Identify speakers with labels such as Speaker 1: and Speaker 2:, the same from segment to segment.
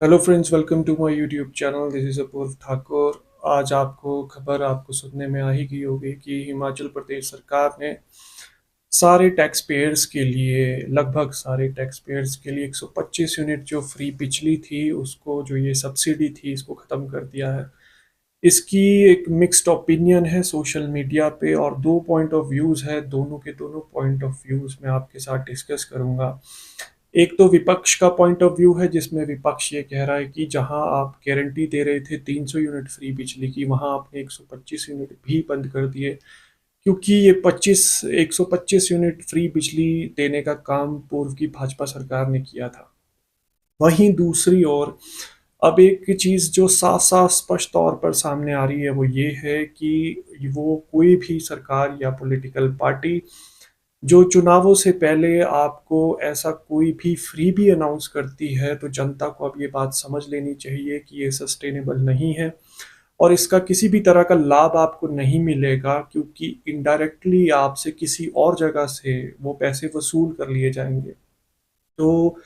Speaker 1: Hello friends, welcome to my YouTube channel. This is Apurva Thakur. आज आपको सुनने में आ ही गई होगी कि हिमाचल प्रदेश सरकार ने सारे टैक्स पेयर्स के लिए लगभग सारे टैक्स पेयर्स के लिए 125 यूनिट जो फ्री बिजली थी, उसको जो ये सब्सिडी थी, इसको ख़त्म कर दिया है। इसकी एक मिक्स्ड ओपिनियन है सोशल मीडिया पे और दो पॉइंट ऑफ व्यूज़ है। दोनों के दोनों पॉइंट ऑफ व्यूज़ मैं आपके साथ डिस्कस करूंगा। एक तो विपक्ष का पॉइंट ऑफ व्यू है, जिसमें विपक्ष ये कह रहा है कि जहां आप गारंटी दे रहे थे 300 यूनिट फ्री बिजली की, वहां आपने 125 यूनिट भी बंद कर दिए, क्योंकि ये 125 यूनिट फ्री बिजली देने का काम पूर्व की भाजपा सरकार ने किया था। वहीं दूसरी ओर अब एक चीज जो साफ साफ स्पष्ट तौर पर सामने आ रही है, वो ये है कि वो कोई भी सरकार या पॉलिटिकल पार्टी जो चुनावों से पहले आपको ऐसा कोई भी फ्री भी अनाउंस करती है, तो जनता को अब ये बात समझ लेनी चाहिए कि ये सस्टेनेबल नहीं है और इसका किसी भी तरह का लाभ आपको नहीं मिलेगा, क्योंकि इनडायरेक्टली आपसे किसी और जगह से वो पैसे वसूल कर लिए जाएंगे। तो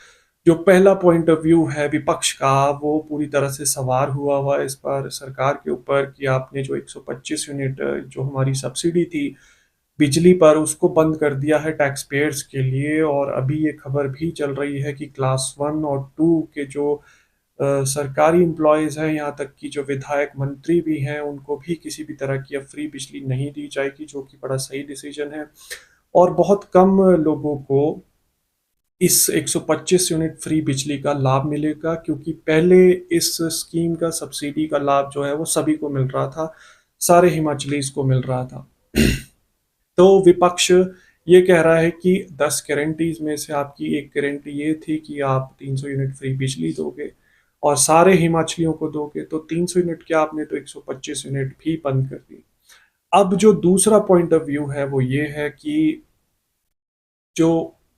Speaker 1: जो पहला पॉइंट ऑफ व्यू है विपक्ष का, वो पूरी तरह से सवार हुआ है इस पर सरकार के ऊपर कि आपने जो 125 यूनिट जो हमारी सब्सिडी थी बिजली पर, उसको बंद कर दिया है टैक्स पेयर्स के लिए। और अभी ये खबर भी चल रही है कि क्लास 1 और 2 के जो सरकारी एम्प्लॉयज़ हैं, यहाँ तक कि जो विधायक मंत्री भी हैं, उनको भी किसी भी तरह की अब फ्री बिजली नहीं दी जाएगी, जो कि बड़ा सही डिसीजन है। और बहुत कम लोगों को इस 125 यूनिट फ्री बिजली का लाभ मिलेगा, क्योंकि पहले इस स्कीम का सब्सिडी का लाभ जो है वो सभी को मिल रहा था, सारे हिमाचलीज को मिल रहा था। तो विपक्ष ये कह रहा है कि 10 गारंटीज में से आपकी एक गारंटी ये थी कि आप 300 यूनिट फ्री बिजली दोगे और सारे हिमाचलियों को दोगे, तो 300 यूनिट क्या, आपने तो 125 यूनिट भी बंद कर दी। अब जो दूसरा पॉइंट ऑफ व्यू है वो ये है कि जो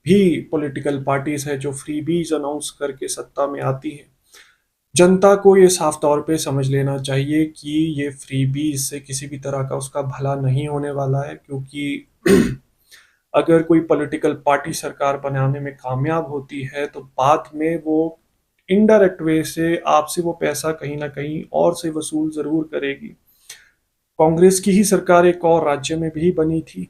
Speaker 1: भी पॉलिटिकल पार्टीज है जो फ्रीबीज अनाउंस करके सत्ता में आती है, जनता को ये साफ तौर पे समझ लेना चाहिए कि ये फ्रीबीज से किसी भी तरह का उसका भला नहीं होने वाला है, क्योंकि अगर कोई पॉलिटिकल पार्टी सरकार बनाने में कामयाब होती है, तो बाद में वो इनडायरेक्ट वे से आपसे वो पैसा कहीं ना कहीं और से वसूल जरूर करेगी। कांग्रेस की ही सरकार एक और राज्य में भी बनी थी,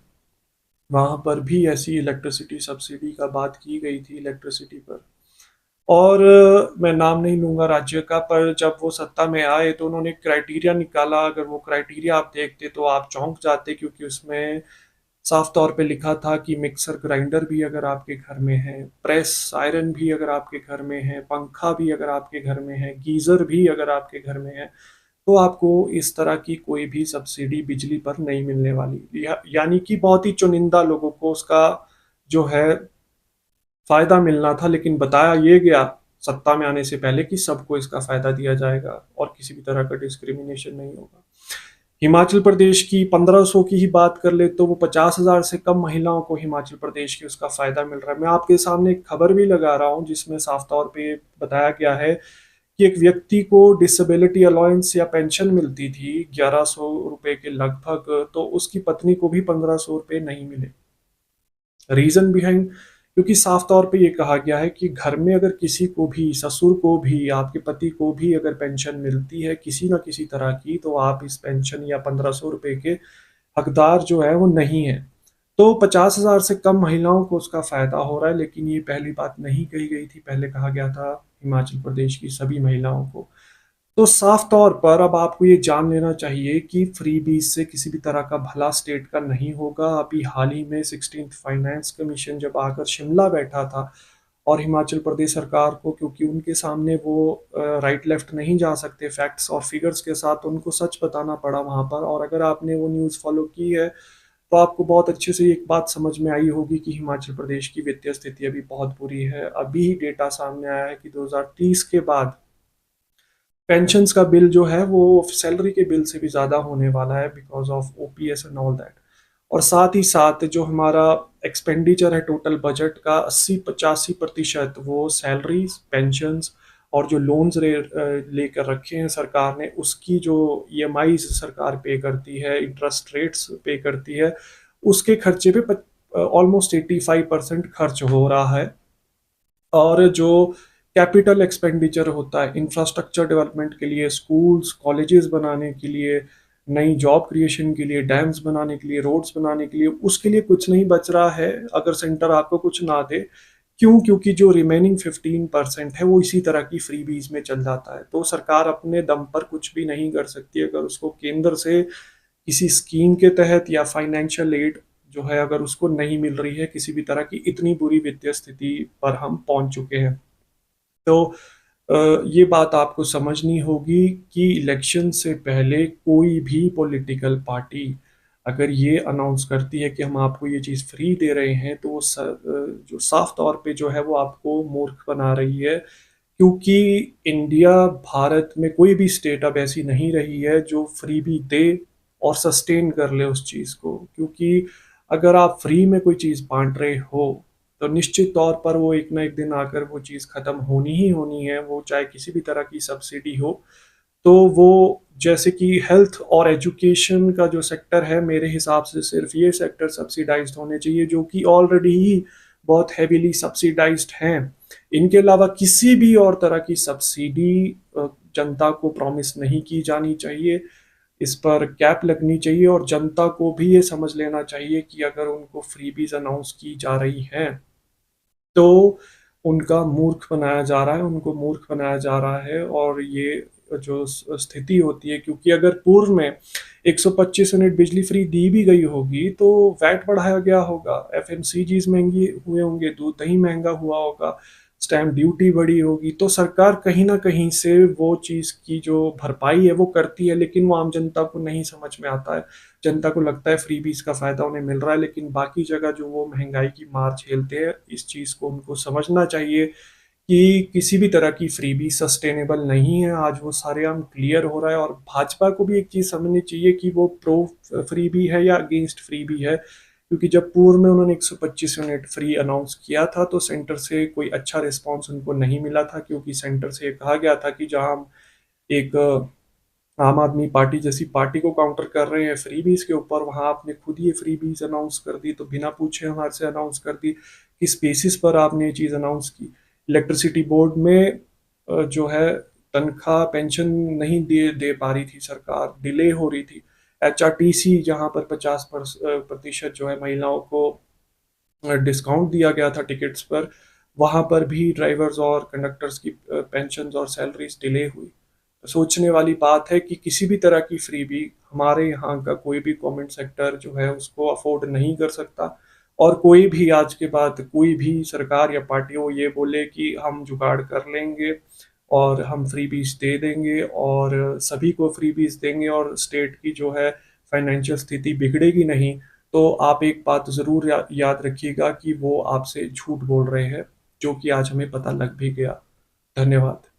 Speaker 1: वहां पर भी ऐसी इलेक्ट्रिसिटी सब्सिडी का बात की गई थी इलेक्ट्रिसिटी पर। और मैं नाम नहीं लूंगा राज्य का, पर जब वो सत्ता में आए तो उन्होंने क्राइटेरिया निकाला। अगर वो क्राइटेरिया आप देखते तो आप चौंक जाते, क्योंकि उसमें साफ तौर पे लिखा था कि मिक्सर ग्राइंडर भी अगर आपके घर में है, प्रेस आयरन भी अगर आपके घर में है, पंखा भी अगर आपके घर में है, गीजर भी अगर आपके घर में है, तो आपको इस तरह की कोई भी सब्सिडी बिजली पर नहीं मिलने वाली। यानी कि बहुत ही चुनिंदा लोगों को उसका जो है फायदा मिलना था, लेकिन बताया ये गया सत्ता में आने से पहले कि सबको इसका फायदा दिया जाएगा और किसी भी तरह का डिस्क्रिमिनेशन नहीं होगा। हिमाचल प्रदेश की 1500 की ही बात कर ले तो वो 50,000 से कम महिलाओं को हिमाचल प्रदेश की उसका फायदा मिल रहा है। मैं आपके सामने एक खबर भी लगा रहा हूँ जिसमें साफ तौर पे बताया गया है कि एक व्यक्ति को डिसेबिलिटी अलाउंस या पेंशन मिलती थी 1100 रुपए के लगभग, तो उसकी पत्नी को भी 1500 रुपए नहीं मिले। रीजन बिहाइंड, क्योंकि साफ तौर पे ये कहा गया है कि घर में अगर किसी को भी, ससुर को भी, आपके पति को भी अगर पेंशन मिलती है किसी ना किसी तरह की, तो आप इस पेंशन या 1500 रुपए के हकदार जो है वो नहीं है। तो 50,000 से कम महिलाओं को उसका फायदा हो रहा है, लेकिन ये पहली बात नहीं कही गई थी। पहले कहा गया था हिमाचल प्रदेश की सभी महिलाओं को। तो साफ तौर पर अब आपको ये जान लेना चाहिए कि फ्री बीज से किसी भी तरह का भला स्टेट का नहीं होगा। अभी हाल ही में 16th फाइनेंस कमीशन जब आकर शिमला बैठा था, और हिमाचल प्रदेश सरकार को, क्योंकि उनके सामने वो राइट लेफ्ट नहीं जा सकते फैक्ट्स और फिगर्स के साथ, तो उनको सच बताना पड़ा वहां पर। और अगर आपने वो न्यूज़ फॉलो की है तो आपको बहुत अच्छे से एक बात समझ में आई होगी कि हिमाचल प्रदेश की वित्तीय स्थिति अभी बहुत बुरी है। अभी ही डेटा सामने आया है कि 2030 के बाद पेंशन्स का बिल जो है वो सैलरी के बिल से भी ज़्यादा होने वाला है, because of OPS and all that. और साथ ही साथ जो हमारा एक्सपेंडिचर है टोटल बजट का, 80-85% वो सैलरीज, पेंशन्स और जो लोन्स लेकर रखे हैं सरकार ने, उसकी जो ईएमआई सरकार पे करती है, इंटरेस्ट रेट्स पे करती है, उसके खर्चे पे ऑलमोस्ट 85% खर्च हो रहा है। और जो कैपिटल एक्सपेंडिचर होता है इंफ्रास्ट्रक्चर डेवलपमेंट के लिए, स्कूल्स, कॉलेजेस बनाने के लिए, नई जॉब क्रिएशन के लिए, डैम्स बनाने के लिए, रोड्स बनाने के लिए, उसके लिए कुछ नहीं बच रहा है अगर सेंटर आपको कुछ ना दे। क्यों? क्योंकि जो रिमेनिंग 15% है वो इसी तरह की फ्रीबीज में चल जाता है। तो सरकार अपने दम पर कुछ भी नहीं कर सकती अगर उसको केंद्र से किसी स्कीम के तहत या फाइनेंशियल एड जो है अगर उसको नहीं मिल रही है किसी भी तरह की, इतनी बुरी वित्तीय स्थिति पर हम पहुंच चुके हैं। तो ये बात आपको समझनी होगी कि इलेक्शन से पहले कोई भी पॉलिटिकल पार्टी अगर ये अनाउंस करती है कि हम आपको ये चीज़ फ्री दे रहे हैं, तो वो जो साफ तौर पे जो है वो आपको मूर्ख बना रही है। क्योंकि इंडिया, भारत में कोई भी स्टेट अब ऐसी नहीं रही है जो फ्री भी दे और सस्टेन कर ले उस चीज़ को। क्योंकि अगर आप फ्री में कोई चीज़ बांट रहे हो तो निश्चित तौर पर वो एक ना एक दिन आकर वो चीज़ खत्म होनी ही होनी है, वो चाहे किसी भी तरह की सब्सिडी हो। तो वो जैसे कि हेल्थ और एजुकेशन का जो सेक्टर है, मेरे हिसाब से सिर्फ ये सेक्टर सब्सिडाइज्ड होने चाहिए जो कि ऑलरेडी ही बहुत हैवीली सब्सिडाइज्ड हैं। इनके अलावा किसी भी और तरह की सब्सिडी जनता को प्रॉमिस नहीं की जानी चाहिए। इस पर कैप लगनी चाहिए और जनता को भी ये समझ लेना चाहिए कि अगर उनको फ्रीबीज अनाउंस की जा रही हैं तो उनका मूर्ख बनाया जा रहा है, उनको मूर्ख बनाया जा रहा है। और ये जो स्थिति होती है, क्योंकि अगर पूर्व में 125 यूनिट बिजली फ्री दी भी गई होगी तो वैट बढ़ाया गया होगा, एफएमसीजीज महंगी हुए होंगे, दूध दही महंगा हुआ होगा, स्टैम्प ड्यूटी बढ़ी होगी, तो सरकार कहीं ना कहीं से वो चीज़ की जो भरपाई है वो करती है, लेकिन वो आम जनता को नहीं समझ में आता है। जनता को लगता है फ्रीबीज का फायदा उन्हें मिल रहा है, लेकिन बाकी जगह जो वो महंगाई की मार झेलते हैं, इस चीज को उनको समझना चाहिए कि किसी भी तरह की फ्रीबी सस्टेनेबल नहीं है। आज वो सारेआम क्लियर हो रहा है और भाजपा को भी एक चीज समझनी चाहिए कि वो प्रो फ्रीबी है या अगेंस्ट फ्रीबी है। क्योंकि जब पूर्व में उन्होंने 125 यूनिट फ्री अनाउंस किया था तो सेंटर से कोई अच्छा रिस्पांस उनको नहीं मिला था, क्योंकि सेंटर से कहा गया था कि जहां हम एक आम आदमी पार्टी जैसी पार्टी को काउंटर कर रहे हैं फ्रीबीज के ऊपर, वहां आपने खुद ये फ्रीबीज अनाउंस कर दी, तो बिना पूछे हमारे से अनाउंस कर दी। किस बेसिस पर आपने ये चीज अनाउंस की? इलेक्ट्रिसिटी बोर्ड में जो है तनख्वाह पेंशन नहीं दे पा रही थी सरकार, डिले हो रही थी। एचआरटीसी जहां पर 50% जो है महिलाओं को डिस्काउंट दिया गया था टिकट्स पर, वहां पर भी ड्राइवर्स और कंडक्टर्स की पेंशन और सैलरीज डिले हुई। सोचने वाली बात है कि किसी भी तरह की फ्रीबी हमारे यहाँ का कोई भी गवर्नमेंट सेक्टर जो है उसको अफोर्ड नहीं कर सकता। और कोई भी आज के बाद कोई भी सरकार या पार्टी हो ये बोले कि हम जुगाड़ कर लेंगे और हम फ्रीबीज दे देंगे और सभी को फ्रीबीज देंगे और स्टेट की जो है फाइनेंशियल स्थिति बिगड़ेगी नहीं, तो आप एक बात ज़रूर याद रखिएगा कि वो आपसे झूठ बोल रहे हैं, जो कि आज हमें पता लग भी गया। धन्यवाद।